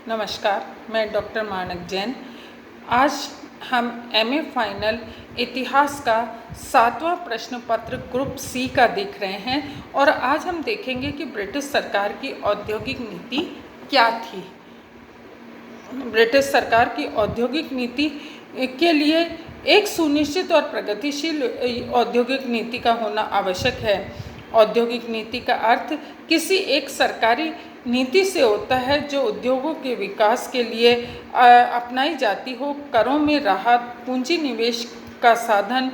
नमस्कार, मैं डॉक्टर मानक जैन। आज हम एमए फाइनल इतिहास का 7वां प्रश्न पत्र ग्रुप सी का देख रहे हैं और आज हम देखेंगे कि ब्रिटिश सरकार की औद्योगिक नीति क्या थी। ब्रिटिश सरकार की औद्योगिक नीति के लिए एक सुनिश्चित और प्रगतिशील औद्योगिक नीति का होना आवश्यक है। औद्योगिक नीति का अर्थ किसी एक सरकारी नीति से होता है जो उद्योगों के विकास के लिए अपनाई जाती हो। करों में राहत, पूंजी निवेश का साधन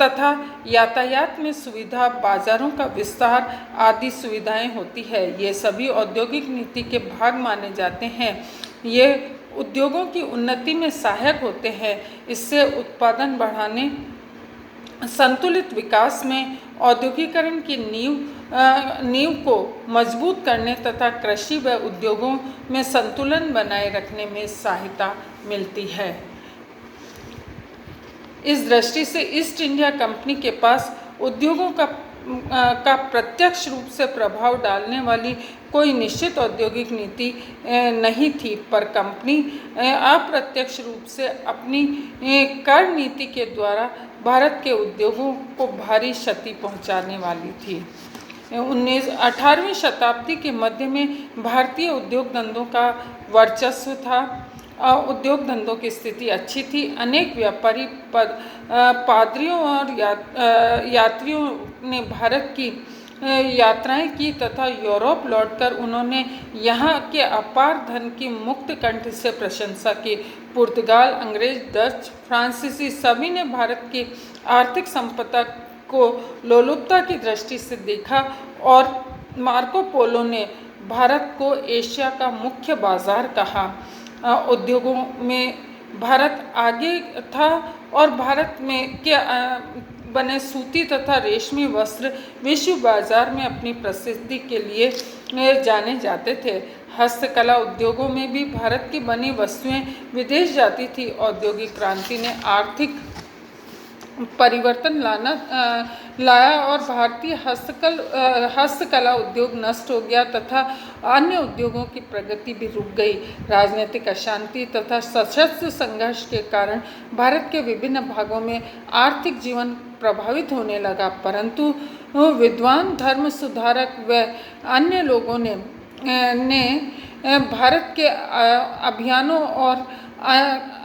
तथा यातायात में सुविधा, बाजारों का विस्तार आदि सुविधाएं होती है। ये सभी औद्योगिक नीति के भाग माने जाते हैं। ये उद्योगों की उन्नति में सहायक होते हैं। इससे उत्पादन बढ़ाने, संतुलित विकास में, औद्योगिकरण की नींव को मजबूत करने तथा कृषि व उद्योगों में संतुलन बनाए रखने में सहायता मिलती है। इस दृष्टि से ईस्ट इंडिया कंपनी के पास उद्योगों का प्रत्यक्ष रूप से प्रभाव डालने वाली कोई निश्चित औद्योगिक नीति नहीं थी, पर कंपनी अप्रत्यक्ष रूप से अपनी कर नीति के द्वारा भारत के उद्योगों को भारी क्षति पहुंचाने वाली थी। 18वीं शताब्दी के मध्य में भारतीय उद्योग धंधों का वर्चस्व था। उद्योग धंधों की स्थिति अच्छी थी। अनेक व्यापारी पादरियों और यात्रियों ने भारत की यात्राएं की तथा यूरोप लौटकर उन्होंने यहाँ के अपार धन की मुक्त कंठ से प्रशंसा की। पुर्तगाल, अंग्रेज, डच, फ्रांसीसी सभी ने भारत की आर्थिक संपदा को लोलुपता की दृष्टि से देखा और मार्को पोलो ने भारत को एशिया का मुख्य बाजार कहा। उद्योगों में भारत आगे था और भारत में बने सूती तथा रेशमी वस्त्र विश्व बाजार में अपनी प्रसिद्धि के लिए जाने जाते थे। हस्तकला उद्योगों में भी भारत की बनी वस्तुएं विदेश जाती थी। औद्योगिक क्रांति ने आर्थिक परिवर्तन लाया और भारतीय हस्तकला उद्योग नष्ट हो गया तथा अन्य उद्योगों की प्रगति भी रुक गई। राजनीतिक अशांति तथा सशस्त्र संघर्ष के कारण भारत के विभिन्न भागों में आर्थिक जीवन प्रभावित होने लगा, परंतु विद्वान, धर्म सुधारक व अन्य लोगों ने भारत के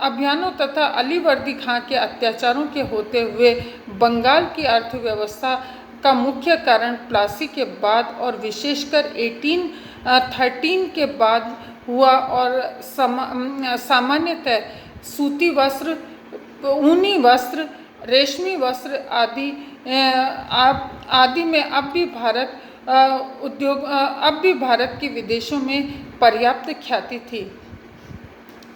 अभियानों तथा अली वर्दी खां के अत्याचारों के होते हुए बंगाल की अर्थव्यवस्था का मुख्य कारण प्लासी के बाद और विशेषकर 1813 के बाद हुआ और सामान्यतः सूती वस्त्र, ऊनी वस्त्र, रेशमी वस्त्र आदि में अब भी भारत की विदेशों में पर्याप्त ख्याति थी।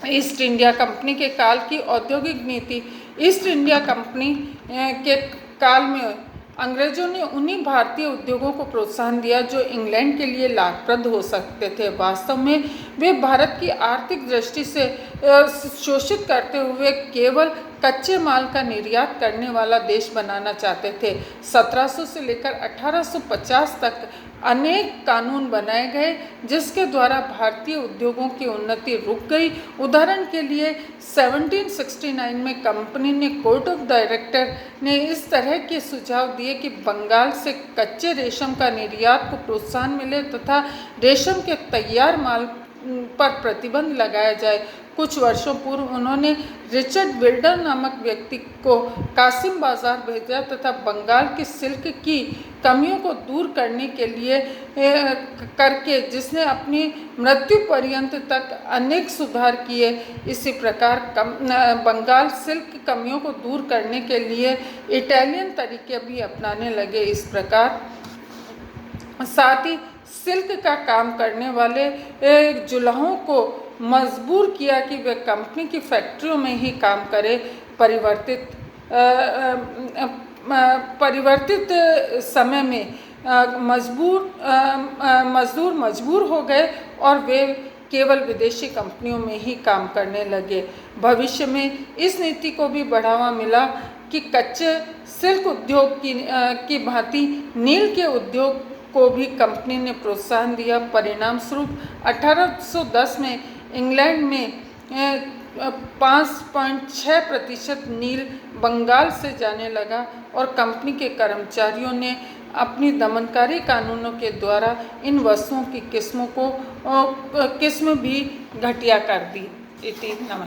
ईस्ट इंडिया कंपनी के काल की औद्योगिक नीति। ईस्ट इंडिया कंपनी के काल में अंग्रेजों ने उन्हीं भारतीय उद्योगों को प्रोत्साहन दिया जो इंग्लैंड के लिए लाभप्रद हो सकते थे। वास्तव में वे भारत की आर्थिक दृष्टि से शोषित करते हुए केवल कच्चे माल का निर्यात करने वाला देश बनाना चाहते थे। 1700 से लेकर 1850 तक अनेक कानून बनाए गए जिसके द्वारा भारतीय उद्योगों की उन्नति रुक गई। उदाहरण के लिए 1769 में कंपनी ने कोर्ट ऑफ डायरेक्टर ने इस तरह के सुझाव दिए कि बंगाल से कच्चे रेशम का निर्यात को प्रोत्साहन मिले तथा रेशम के तैयार माल पर प्रतिबंध लगाया जाए। कुछ वर्षों पूर्व उन्होंने रिचर्ड विल्डर नामक व्यक्ति को कासिम बाजार भेजा तथा बंगाल की सिल्क की कमियों को दूर करने के लिए करके जिसने अपनी मृत्यु पर्यंत तक अनेक सुधार किए। इसी प्रकार बंगाल सिल्क कमियों को दूर करने के लिए इटालियन तरीके भी अपनाने लगे। इस प्रकार साथ ही सिल्क का काम करने वाले जुलाहों को मजबूर किया कि वे कंपनी की फैक्ट्रियों में ही काम करें। परिवर्तित समय में मजदूर मजबूर हो गए और वे केवल विदेशी कंपनियों में ही काम करने लगे। भविष्य में इस नीति को भी बढ़ावा मिला कि कच्चे सिल्क उद्योग की भांति नील के उद्योग को भी कंपनी ने प्रोत्साहन दिया। परिणाम स्वरूप 1810 में इंग्लैंड में 5.6% नील बंगाल से जाने लगा और कंपनी के कर्मचारियों ने अपनी दमनकारी कानूनों के द्वारा इन वस्तुओं की किस्म भी घटिया कर दी। इति नमस्कार।